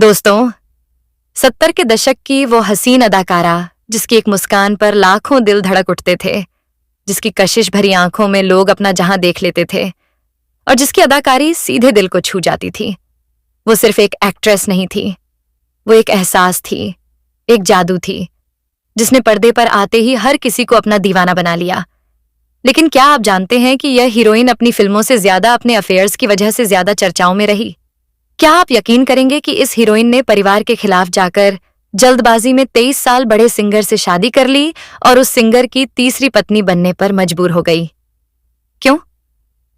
दोस्तों, 70 के दशक की वो हसीन अदाकारा जिसकी एक मुस्कान पर लाखों दिल धड़क उठते थे, जिसकी कशिश भरी आंखों में लोग अपना जहां देख लेते थे और जिसकी अदाकारी सीधे दिल को छू जाती थी। वो सिर्फ एक एक्ट्रेस नहीं थी, वो एक एहसास थी, एक जादू थी जिसने पर्दे पर आते ही हर किसी को अपना दीवाना बना लिया। लेकिन क्या आप जानते हैं कि यह हीरोइन अपनी फिल्मों से ज्यादा अपने अफेयर्स की वजह से ज्यादा चर्चाओं में रही? क्या आप यकीन करेंगे कि इस हीरोइन ने परिवार के खिलाफ जाकर जल्दबाजी में 23 साल बड़े सिंगर से शादी कर ली और उस सिंगर की तीसरी पत्नी बनने पर मजबूर हो गई? क्यों?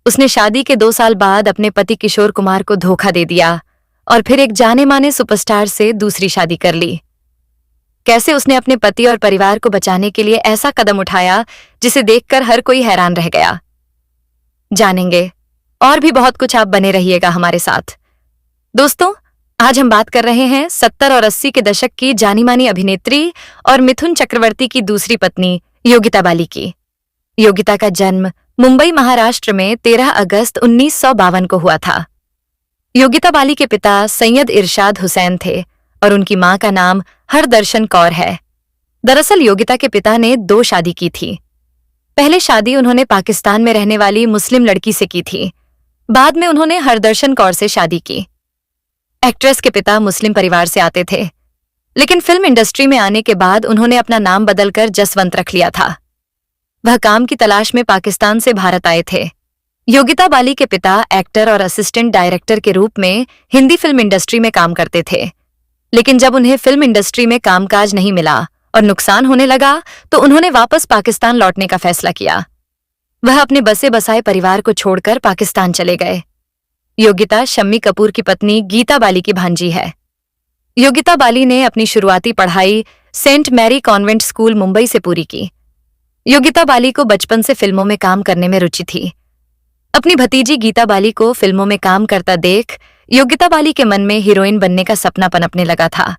उसने शादी के 2 साल बाद अपने पति किशोर कुमार को धोखा दे दिया और फिर एक जाने माने सुपरस्टार से दूसरी शादी कर ली। कैसे उसने अपने पति और परिवार को बचाने के लिए ऐसा कदम उठाया जिसे देखकर हर कोई हैरान रह गया? जानेंगे, और भी बहुत कुछ। आप बने रहिएगा हमारे साथ। दोस्तों, आज हम बात कर रहे हैं 70 और 80 के दशक की जानी मानी अभिनेत्री और मिथुन चक्रवर्ती की दूसरी पत्नी योगिता बाली की। योगिता का जन्म मुंबई महाराष्ट्र में 13 अगस्त 1952 को हुआ था। योगिता बाली के पिता सैयद इरशाद हुसैन थे और उनकी मां का नाम हरदर्शन कौर है। दरअसल योगिता के पिता ने 2 शादी की थी। पहले शादी उन्होंने पाकिस्तान में रहने वाली मुस्लिम लड़की से की थी। बाद में उन्होंने हरदर्शन कौर से शादी की। एक्ट्रेस के पिता मुस्लिम परिवार से आते थे, लेकिन फिल्म इंडस्ट्री में आने के बाद उन्होंने अपना नाम बदलकर जसवंत रख लिया था। वह काम की तलाश में पाकिस्तान से भारत आए थे। योगिता बाली के पिता एक्टर और असिस्टेंट डायरेक्टर के रूप में हिंदी फिल्म इंडस्ट्री में काम करते थे, लेकिन जब उन्हें फिल्म इंडस्ट्री में कामकाज नहीं मिला और नुकसान होने लगा तो उन्होंने वापस पाकिस्तान लौटने का फैसला किया। वह अपने बसे बसाए परिवार को छोड़कर पाकिस्तान चले गए। योगिता शम्मी कपूर की पत्नी गीता बाली की भांजी है। योगिता बाली ने अपनी शुरुआती पढ़ाई Saint Mary Convent School Mumbai से पूरी की। योगिता बाली को बचपन से फिल्मों में काम करने में रुचि थी। अपनी भतीजी गीता बाली को फिल्मों में काम करता देख योगिता बाली के मन में हीरोइन बनने का सपना पनपने लगा था।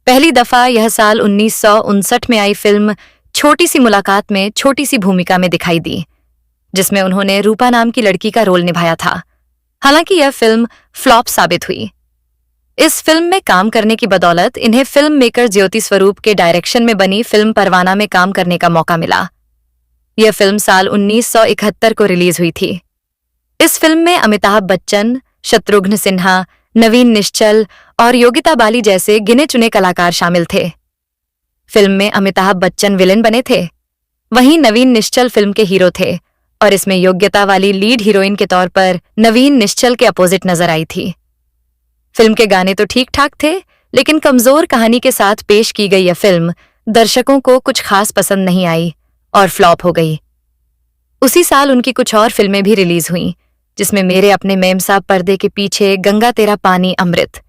पहली दफा यह साल 1959 में आई फिल्म छोटी सी मुलाकात में छोटी सी भूमिका में दिखाई दी, जिसमें उन्होंने रूपा नाम की लड़की का रोल निभाया था। हालांकि यह फिल्म फ्लॉप साबित हुई। इस फिल्म में काम करने की बदौलत इन्हें फिल्म मेकर ज्योति स्वरूप के डायरेक्शन में बनी फिल्म परवाना में काम करने का मौका मिला। यह फिल्म साल 1971 को रिलीज हुई थी। इस फिल्म में अमिताभ बच्चन, शत्रुघ्न सिन्हा, नवीन निश्चल और योगिता बाली जैसे गिने चुने कलाकार शामिल थे। फिल्म में अमिताभ बच्चन विलेन बने थे, वहीं नवीन निश्चल फिल्म के हीरो थे और इसमें योग्यता वाली लीड हीरोइन के तौर पर नवीन निश्चल के अपोजिट नजर आई थी। फिल्म के गाने तो ठीक ठाक थे, लेकिन कमजोर कहानी के साथ पेश की गई यह फिल्म दर्शकों को कुछ खास पसंद नहीं आई और फ्लॉप हो गई। उसी साल उनकी कुछ और फिल्में भी रिलीज हुईं, जिसमें मेरे अपने मेम साहब, पर्दे के पीछे, गंगा तेरा पानी, अमृत।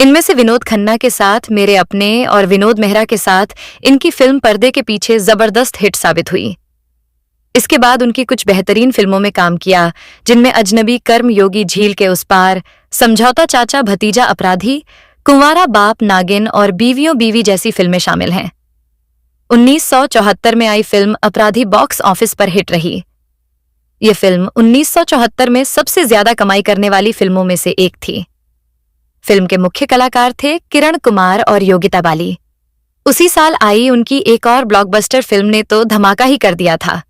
इनमें से विनोद खन्ना के साथ मेरे अपने और विनोद मेहरा के साथ इनकी फिल्म पर्दे के पीछे जबरदस्त हिट साबित हुई। इसके बाद उनकी कुछ बेहतरीन फिल्मों में काम किया, जिनमें अजनबी, कर्म योगी, झील के उस पार, समझौता चाचा, भतीजा अपराधी, कुंवारा बाप, नागिन और बीवियों बीवी जैसी फिल्में शामिल हैं। 1974 में आई फिल्म अपराधी बॉक्स ऑफिस पर हिट रही। यह फिल्म 1974 में सबसे ज्यादा कमाई करने वाली फिल्मों में से एक थी। फिल्म के मुख्य कलाकार थे किरण कुमार और योगिता बाली। उसी साल आई उनकी एक और ब्लॉकबस्टर फिल्म ने तो धमाका ही कर दिया था।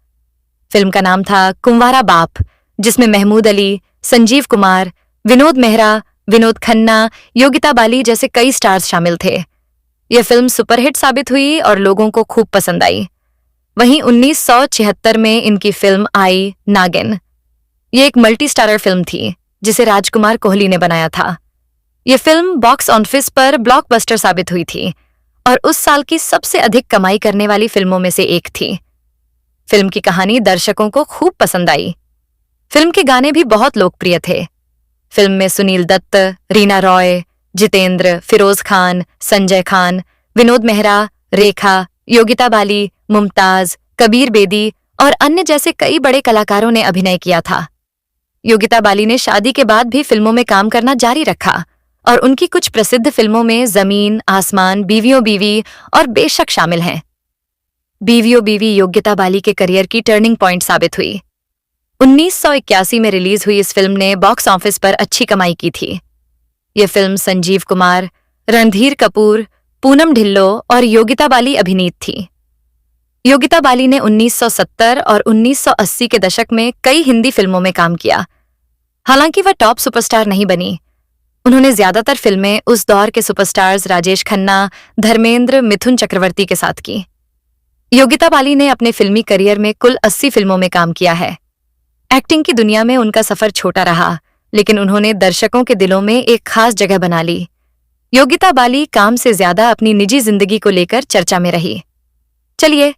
फिल्म का नाम था कुंवारा बाप, जिसमें महमूद अली, संजीव कुमार, विनोद मेहरा, विनोद खन्ना, योगिता बाली जैसे कई स्टार्स शामिल थे। यह फिल्म सुपरहिट साबित हुई और लोगों को खूब पसंद आई। वहीं 1976 में इनकी फिल्म आई नागिन। ये एक मल्टी स्टारर फिल्म थी जिसे राजकुमार कोहली ने बनाया था। यह फिल्म बॉक्स ऑफिस पर ब्लॉकबस्टर साबित हुई थी और उस साल की सबसे अधिक कमाई करने वाली फिल्मों में से एक थी। फिल्म की कहानी दर्शकों को खूब पसंद आई। फिल्म के गाने भी बहुत लोकप्रिय थे। फिल्म में सुनील दत्त, रीना रॉय, जितेंद्र, फिरोज खान, संजय खान, विनोद मेहरा, रेखा, योगिता बाली, मुमताज, कबीर बेदी और अन्य जैसे कई बड़े कलाकारों ने अभिनय किया था। योगिता बाली ने शादी के बाद भी फिल्मों में काम करना जारी रखा और उनकी कुछ प्रसिद्ध फिल्मों में जमीन, आसमान, बीवियों बीवी और बेशक शामिल हैं। बीवियों बीवी योगिता बाली के करियर की टर्निंग पॉइंट साबित हुई। 1981 में रिलीज हुई इस फिल्म ने बॉक्स ऑफिस पर अच्छी कमाई की थी। ये फिल्म संजीव कुमार, रणधीर कपूर, पूनम ढिल्लो और योगिता बाली अभिनीत थी। योगिता बाली ने 1970 और 1980 के दशक में कई हिंदी फिल्मों में काम किया। हालांकि वह टॉप सुपरस्टार नहीं बनी। उन्होंने ज्यादातर फिल्में उस दौर के सुपरस्टार्स राजेश खन्ना, धर्मेंद्र, मिथुन चक्रवर्ती के साथ की। योगिता बाली ने अपने फिल्मी करियर में कुल 80 फिल्मों में काम किया है। एक्टिंग की दुनिया में उनका सफर छोटा रहा, लेकिन उन्होंने दर्शकों के दिलों में एक खास जगह बना ली। योगिता बाली काम से ज्यादा अपनी निजी जिंदगी को लेकर चर्चा में रही। चलिए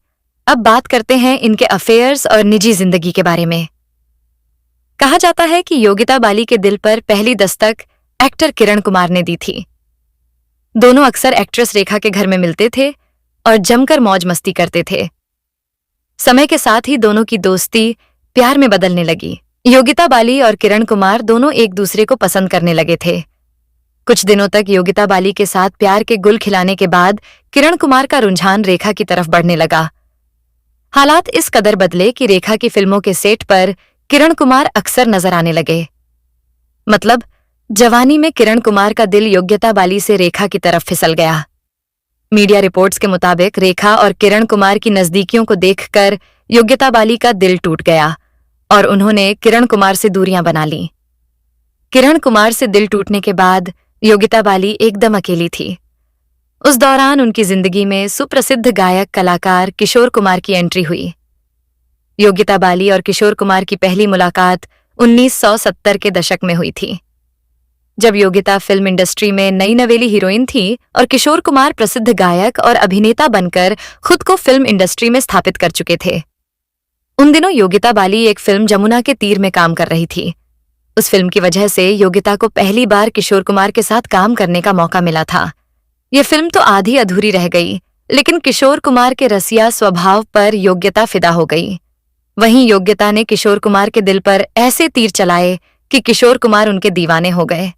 अब बात करते हैं इनके अफेयर्स और निजी जिंदगी के बारे में। कहा जाता है कि योगिता बाली के दिल पर पहली दस्तक एक्टर किरण कुमार ने दी थी। दोनों अक्सर एक्ट्रेस रेखा के घर में मिलते थे और जमकर मौज मस्ती करते थे। समय के साथ ही दोनों की दोस्ती प्यार में बदलने लगी। योगिता बाली और किरण कुमार दोनों एक दूसरे को पसंद करने लगे थे। कुछ दिनों तक योगिता बाली के साथ प्यार के गुल खिलाने के बाद किरण कुमार का रुझान रेखा की तरफ बढ़ने लगा। हालात इस कदर बदले कि रेखा की फिल्मों के सेट पर किरण कुमार अक्सर नजर आने लगे। मतलब जवानी में किरण कुमार का दिल योगिता बाली से रेखा की तरफ फिसल गया। मीडिया रिपोर्ट्स के मुताबिक रेखा और किरण कुमार की नजदीकियों को देखकर योगिता बाली का दिल टूट गया और उन्होंने किरण कुमार से दूरियां बना लीं। किरण कुमार से दिल टूटने के बाद योगिता बाली एकदम अकेली थी। उस दौरान उनकी जिंदगी में सुप्रसिद्ध गायक कलाकार किशोर कुमार की एंट्री हुई। योगिता बाली और किशोर कुमार की पहली मुलाकात 1970 के दशक में हुई थी, जब योगिता फिल्म इंडस्ट्री में नई नवेली हीरोइन थी और किशोर कुमार प्रसिद्ध गायक और अभिनेता बनकर खुद को फिल्म इंडस्ट्री में स्थापित कर चुके थे। उन दिनों योगिता बाली एक फिल्म जमुना के तीर में काम कर रही थी। उस फिल्म की वजह से योगिता को पहली बार किशोर कुमार के साथ काम करने का मौका मिला था। ये फिल्म तो आधी अधूरी रह गई, लेकिन किशोर कुमार के रसिया स्वभाव पर योगिता फिदा हो गई। वहीं योगिता ने किशोर कुमार के दिल पर ऐसे तीर चलाए कि किशोर कुमार उनके दीवाने हो गए।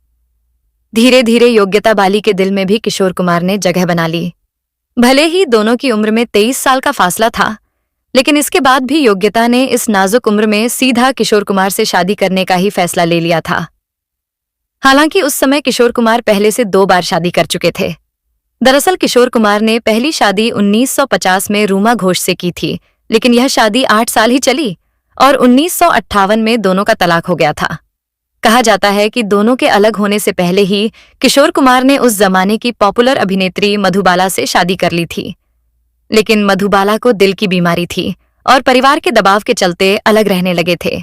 धीरे धीरे योगिता बाली के दिल में भी किशोर कुमार ने जगह बना ली। भले ही दोनों की उम्र में 23 साल का फासला था, लेकिन इसके बाद भी योगिता ने इस नाजुक उम्र में सीधा किशोर कुमार से शादी करने का ही फैसला ले लिया था। हालांकि उस समय किशोर कुमार पहले से 2 बार शादी कर चुके थे। दरअसल किशोर कुमार ने पहली शादी 1950 में रूमा घोष से की थी, लेकिन यह शादी 8 साल ही चली और 1958 में दोनों का तलाक हो गया था। कहा जाता है कि दोनों के अलग होने से पहले ही किशोर कुमार ने उस जमाने की पॉपुलर अभिनेत्री मधुबाला से शादी कर ली थी, लेकिन मधुबाला को दिल की बीमारी थी और परिवार के दबाव के चलते अलग रहने लगे थे।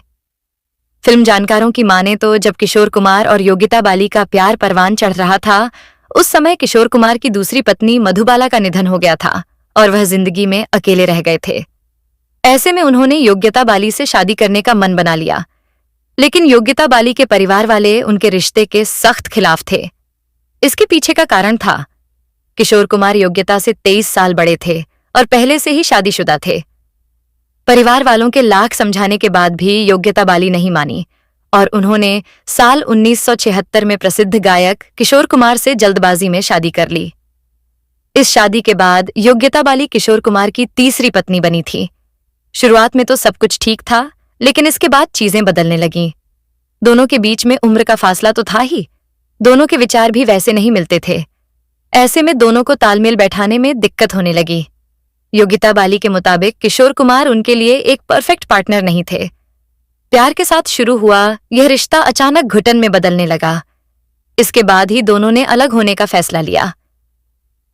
फिल्म जानकारों की माने तो जब किशोर कुमार और योगिता बाली का प्यार परवान चढ़ रहा था, उस समय किशोर कुमार की दूसरी पत्नी मधुबाला का निधन हो गया था और वह जिंदगी में अकेले रह गए थे। ऐसे में उन्होंने योगिता बाली से शादी करने का मन बना लिया, लेकिन योगिता बाली के परिवार वाले उनके रिश्ते के सख्त खिलाफ थे। इसके पीछे का कारण था, किशोर कुमार योगिता से 23 साल बड़े थे और पहले से ही शादीशुदा थे। परिवार वालों के लाख समझाने के बाद भी योगिता बाली नहीं मानी और उन्होंने साल 1976 में प्रसिद्ध गायक किशोर कुमार से जल्दबाजी में शादी कर ली। इस शादी के बाद योगिता बाली किशोर कुमार की तीसरी पत्नी बनी थी। शुरुआत में तो सब कुछ ठीक था, लेकिन इसके बाद चीजें बदलने लगीं। दोनों के बीच में उम्र का फासला तो था ही, दोनों के विचार भी वैसे नहीं मिलते थे। ऐसे में दोनों को तालमेल बैठाने में दिक्कत होने लगी। योगिता बाली के मुताबिक किशोर कुमार उनके लिए एक परफेक्ट पार्टनर नहीं थे। प्यार के साथ शुरू हुआ यह रिश्ता अचानक घुटन में बदलने लगा। इसके बाद ही दोनों ने अलग होने का फैसला लिया।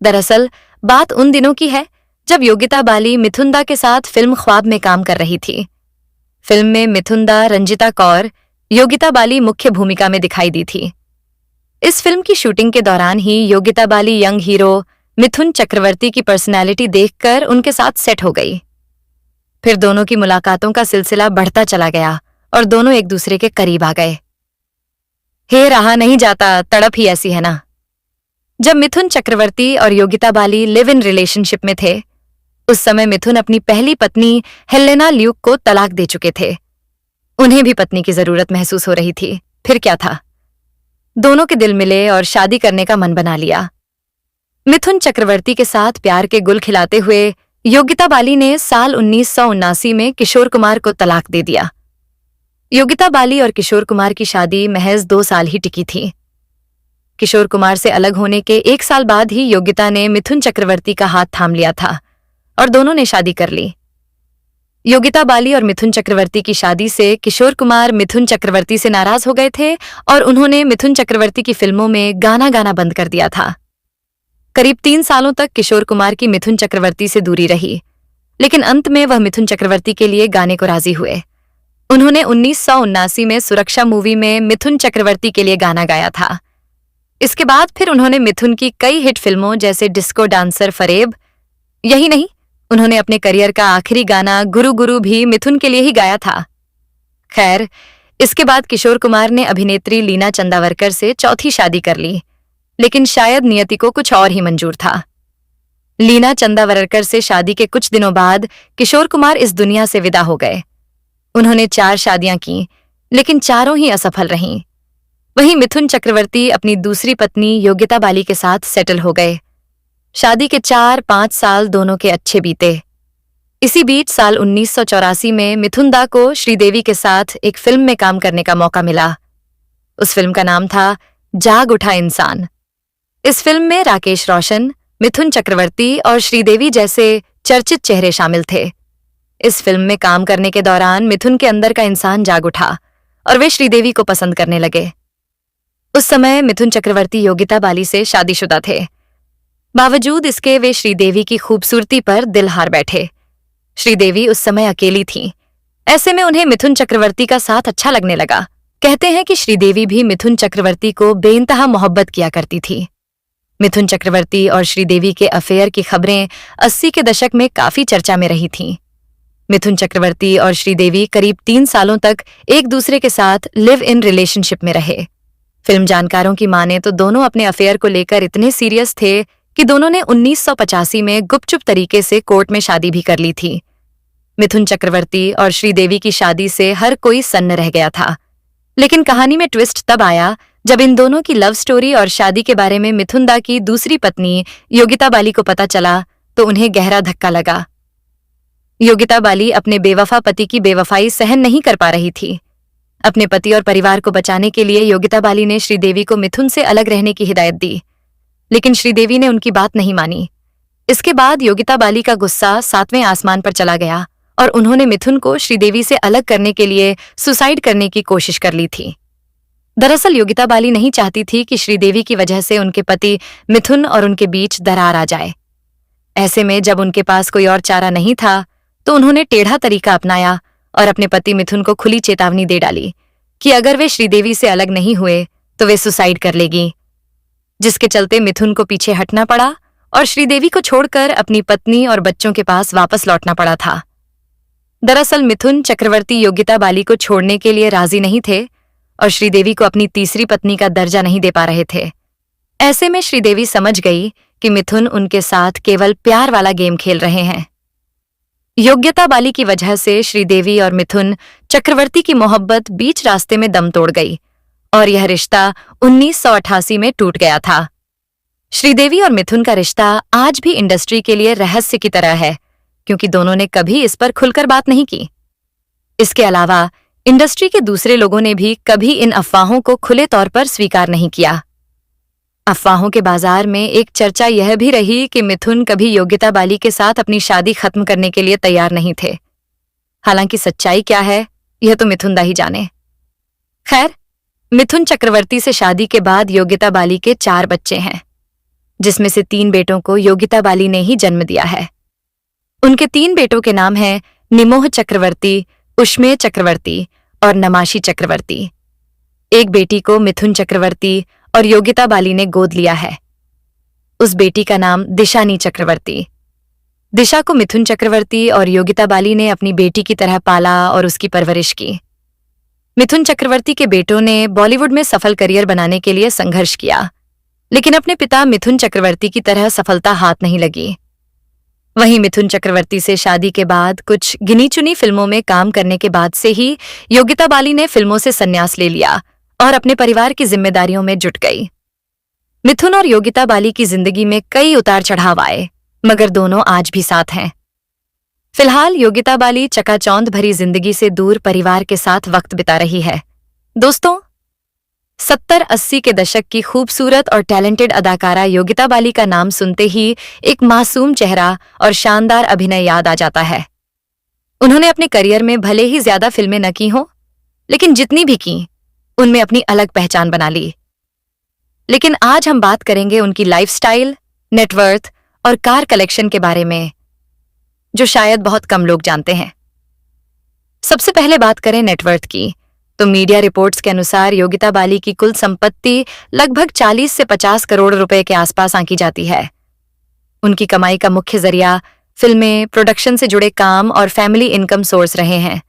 दरअसल बात उन दिनों की है जब योगिता बाली मिथुन दा के साथ फिल्म ख्वाब में काम कर रही थी। फिल्म में मिथुन दा, रंजिता कौर, योगिता बाली मुख्य भूमिका में दिखाई दी थी। इस फिल्म की शूटिंग के दौरान ही योगिता बाली यंग हीरो मिथुन चक्रवर्ती की पर्सनैलिटी देखकर उनके साथ सेट हो गई। फिर दोनों की मुलाकातों का सिलसिला बढ़ता चला गया और दोनों एक दूसरे के करीब आ गए। हे रहा नहीं जाता, तड़प ही ऐसी है ना। जब मिथुन चक्रवर्ती और योगिता बाली लिव इन रिलेशनशिप में थे, उस समय मिथुन अपनी पहली पत्नी हेलेना ल्यूक को तलाक दे चुके थे। उन्हें भी पत्नी की जरूरत महसूस हो रही थी। फिर क्या था, दोनों के दिल मिले और शादी करने का मन बना लिया। मिथुन चक्रवर्ती के साथ प्यार के गुल खिलाते हुए योगिता बाली ने साल 1979 में किशोर कुमार को तलाक दे दिया। योगिता बाली और किशोर कुमार की शादी महज 2 साल ही टिकी थी। किशोर कुमार से अलग होने के 1 साल बाद ही योगिता ने मिथुन चक्रवर्ती का हाथ थाम लिया था और दोनों ने शादी कर ली। योगिता बाली और मिथुन चक्रवर्ती की शादी से किशोर कुमार मिथुन चक्रवर्ती से नाराज हो गए थे और उन्होंने मिथुन चक्रवर्ती की फिल्मों में गाना गाना बंद कर दिया था। करीब 3 सालों तक किशोर कुमार की मिथुन चक्रवर्ती से दूरी रही, लेकिन अंत में वह मिथुन चक्रवर्ती के लिए गाने को राजी हुए। उन्होंने 1979 में सुरक्षा मूवी में मिथुन चक्रवर्ती के लिए गाना गाया था। इसके बाद फिर उन्होंने मिथुन की कई हिट फिल्मों जैसे डिस्को डांसर फरेब, यही नहीं, उन्होंने अपने करियर का आखिरी गाना गुरु गुरु भी मिथुन के लिए ही गाया था। खैर, इसके बाद किशोर कुमार ने अभिनेत्री लीना चंदावरकर से चौथी शादी कर ली, लेकिन शायद नियति को कुछ और ही मंजूर था। लीना चंदावरकर से शादी के कुछ दिनों बाद किशोर कुमार इस दुनिया से विदा हो गए। उन्होंने 4 शादियां की, लेकिन चारों ही असफल रहीं। वहीं मिथुन चक्रवर्ती अपनी दूसरी पत्नी योगिता बाली के साथ सेटल हो गए। शादी के 4-5 साल दोनों के अच्छे बीते। इसी बीच साल 1984 में मिथुन दा को श्रीदेवी के साथ एक फिल्म में काम करने का मौका मिला। उस फिल्म का नाम था जाग उठा इंसान। इस फिल्म में राकेश रोशन, मिथुन चक्रवर्ती और श्रीदेवी जैसे चर्चित चेहरे शामिल थे। इस फिल्म में काम करने के दौरान मिथुन के अंदर का इंसान जाग उठा और वे श्रीदेवी को पसंद करने लगे। उस समय मिथुन चक्रवर्ती योगिता बाली से शादीशुदा थे। बावजूद इसके वे श्रीदेवी की खूबसूरती पर दिल हार बैठे। श्रीदेवी उस समय अकेली थीं। ऐसे में उन्हें मिथुन चक्रवर्ती का साथ अच्छा लगने लगा। कहते हैं कि श्रीदेवी भी मिथुन चक्रवर्ती को बेइंतहा मोहब्बत किया करती थी। मिथुन चक्रवर्ती और श्रीदेवी के अफेयर की खबरें 80 के दशक में काफी चर्चा में रही थीं। मिथुन चक्रवर्ती और श्रीदेवी करीब 3 सालों तक एक दूसरे के साथ लिव इन रिलेशनशिप में रहे। फिल्म जानकारों की माने तो दोनों अपने अफेयर को लेकर इतने सीरियस थे कि दोनों ने 1985 में गुपचुप तरीके से कोर्ट में शादी भी कर ली थी। मिथुन चक्रवर्ती और श्रीदेवी की शादी से हर कोई सन्न रह गया था, लेकिन कहानी में ट्विस्ट तब आया जब इन दोनों की लव स्टोरी और शादी के बारे में मिथुन दा की दूसरी पत्नी योगिता बाली को पता चला तो उन्हें गहरा धक्का लगा। योगिता बाली अपने बेवफा पति की बेवफाई सहन नहीं कर पा रही थी। अपने पति और परिवार को बचाने के लिए योगिता बाली ने श्रीदेवी को मिथुन से अलग रहने की हिदायत दी, लेकिन श्रीदेवी ने उनकी बात नहीं मानी। इसके बाद योगिता बाली का गुस्सा 7वें आसमान पर चला गया और उन्होंने मिथुन को श्रीदेवी से अलग करने के लिए सुसाइड करने की कोशिश कर ली थी। दरअसल योगिता बाली नहीं चाहती थी कि श्रीदेवी की वजह से उनके पति मिथुन और उनके बीच दरार आ जाए। ऐसे में जब उनके पास कोई और चारा नहीं था तो उन्होंने टेढ़ा तरीका अपनाया और अपने पति मिथुन को खुली चेतावनी दे डाली कि अगर वे श्रीदेवी से अलग नहीं हुए तो वे सुसाइड कर लेगी, जिसके चलते मिथुन को पीछे हटना पड़ा और श्रीदेवी को छोड़कर अपनी पत्नी और बच्चों के पास वापस लौटना पड़ा था। दरअसल मिथुन चक्रवर्ती योगिता बाली को छोड़ने के लिए राजी नहीं थे और श्रीदेवी को अपनी तीसरी पत्नी का दर्जा नहीं दे पा रहे थे। ऐसे में श्रीदेवी समझ गई कि मिथुन उनके साथ केवल प्यार वाला गेम खेल रहे हैं। योग्यता बाली की वजह से श्रीदेवी और मिथुन चक्रवर्ती की मोहब्बत बीच रास्ते में दम तोड़ गई और यह रिश्ता 1988 में टूट गया था। श्रीदेवी और मिथुन का रिश्ता आज भी इंडस्ट्री के लिए रहस्य की तरह है, क्योंकि दोनों ने कभी इस पर खुलकर बात नहीं की। इसके अलावा इंडस्ट्री के दूसरे लोगों ने भी कभी इन अफवाहों को खुले तौर पर स्वीकार नहीं किया। अफवाहों के बाजार में एक चर्चा यह भी रही कि मिथुन कभी योगिता बाली के साथ अपनी शादी खत्म करने के लिए तैयार नहीं थे। हालांकि सच्चाई क्या है यह तो मिथुन दा ही जाने। खैर, मिथुन चक्रवर्ती से शादी के बाद योगिता बाली के 4 बच्चे हैं, जिसमें से 3 बेटों को योगिता बाली ने ही जन्म दिया है। उनके 3 बेटों के नाम हैं निमोह चक्रवर्ती, उष्मेय चक्रवर्ती और नमाशी चक्रवर्ती। एक बेटी को मिथुन चक्रवर्ती और योगिता बाली ने गोद लिया है। उस बेटी का नाम दिशानी चक्रवर्ती। दिशा को मिथुन चक्रवर्ती और योगिता बाली ने अपनी बेटी की तरह पाला और उसकी परवरिश की। मिथुन चक्रवर्ती के बेटों ने बॉलीवुड में सफल करियर बनाने के लिए संघर्ष किया, लेकिन अपने पिता मिथुन चक्रवर्ती की तरह सफलता हाथ नहीं लगी। वहीं मिथुन चक्रवर्ती से शादी के बाद कुछ गिनी चुनी फिल्मों में काम करने के बाद से ही योगिता बाली ने फिल्मों से संन्यास ले लिया और अपने परिवार की जिम्मेदारियों में जुट गई। मिथुन और योगिता बाली की जिंदगी में कई उतार चढ़ाव आए, मगर दोनों आज भी साथ हैं। फिलहाल योगिता बाली चकाचौंध भरी जिंदगी से दूर परिवार के साथ वक्त बिता रही है। दोस्तों, 70-80 के दशक की खूबसूरत और टैलेंटेड अदाकारा योगिता बाली का नाम सुनते ही एक मासूम चेहरा और शानदार अभिनय याद आ जाता है। उन्होंने अपने करियर में भले ही ज्यादा फिल्में न की हों, लेकिन जितनी भी की उनमें अपनी अलग पहचान बना ली। लेकिन आज हम बात करेंगे उनकी लाइफस्टाइल, नेटवर्थ और कार कलेक्शन के बारे में, जो शायद बहुत कम लोग जानते हैं। सबसे पहले बात करें नेटवर्थ की, तो मीडिया रिपोर्ट्स के अनुसार योगिता बाली की कुल संपत्ति लगभग 40 से 50 करोड़ रुपए के आसपास आंकी जाती है। उनकी कमाई का मुख्य जरिया फिल्में, प्रोडक्शन से जुड़े काम और फैमिली इनकम सोर्स रहे हैं।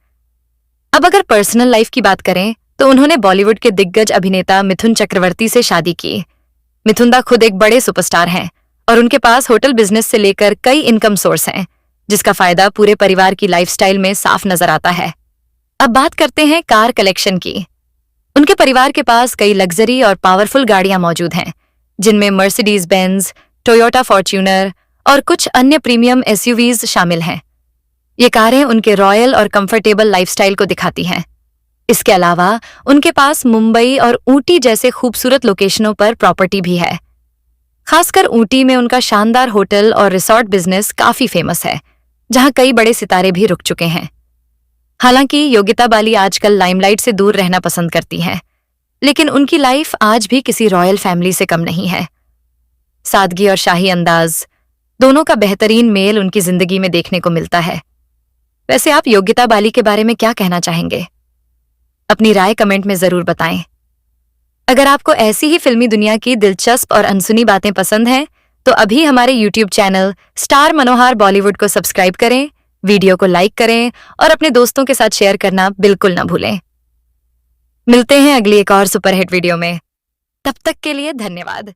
अब अगर पर्सनल लाइफ की बात करें तो उन्होंने बॉलीवुड के दिग्गज अभिनेता मिथुन चक्रवर्ती से शादी की। मिथुन दा खुद एक बड़े सुपरस्टार हैं और उनके पास होटल बिजनेस से लेकर कई इनकम सोर्स हैं, जिसका फायदा पूरे परिवार की लाइफस्टाइल में साफ नजर आता है। अब बात करते हैं कार कलेक्शन की। उनके परिवार के पास कई लग्जरी और पावरफुल गाड़ियां मौजूद हैं, जिनमें मर्सिडीज बेंज, टोयोटा फॉर्च्यूनर और कुछ अन्य प्रीमियम एसयूवीज शामिल हैं। ये कारें उनके रॉयल और कंफर्टेबल लाइफस्टाइल को दिखाती हैं। इसके अलावा उनके पास मुंबई और ऊटी जैसे खूबसूरत लोकेशनों पर प्रॉपर्टी भी है। खासकर ऊटी में उनका शानदार होटल और रिसॉर्ट बिजनेस काफी फेमस है, जहां कई बड़े सितारे भी रुक चुके हैं। हालांकि योगिता बाली आजकल लाइमलाइट से दूर रहना पसंद करती हैं, लेकिन उनकी लाइफ आज भी किसी रॉयल फैमिली से कम नहीं है। सादगी और शाही अंदाज दोनों का बेहतरीन मेल उनकी जिंदगी में देखने को मिलता है। वैसे आप योगिता बाली के बारे में क्या कहना चाहेंगे? अपनी राय कमेंट में जरूर बताएं। अगर आपको ऐसी ही फिल्मी दुनिया की दिलचस्प और अनसुनी बातें पसंद हैं, तो अभी हमारे YouTube channel star Manohar Bollywood को सब्सक्राइब करें, वीडियो को लाइक करें और अपने दोस्तों के साथ शेयर करना बिल्कुल ना भूलें। मिलते हैं अगली एक और सुपरहिट वीडियो में। तब तक के लिए धन्यवाद।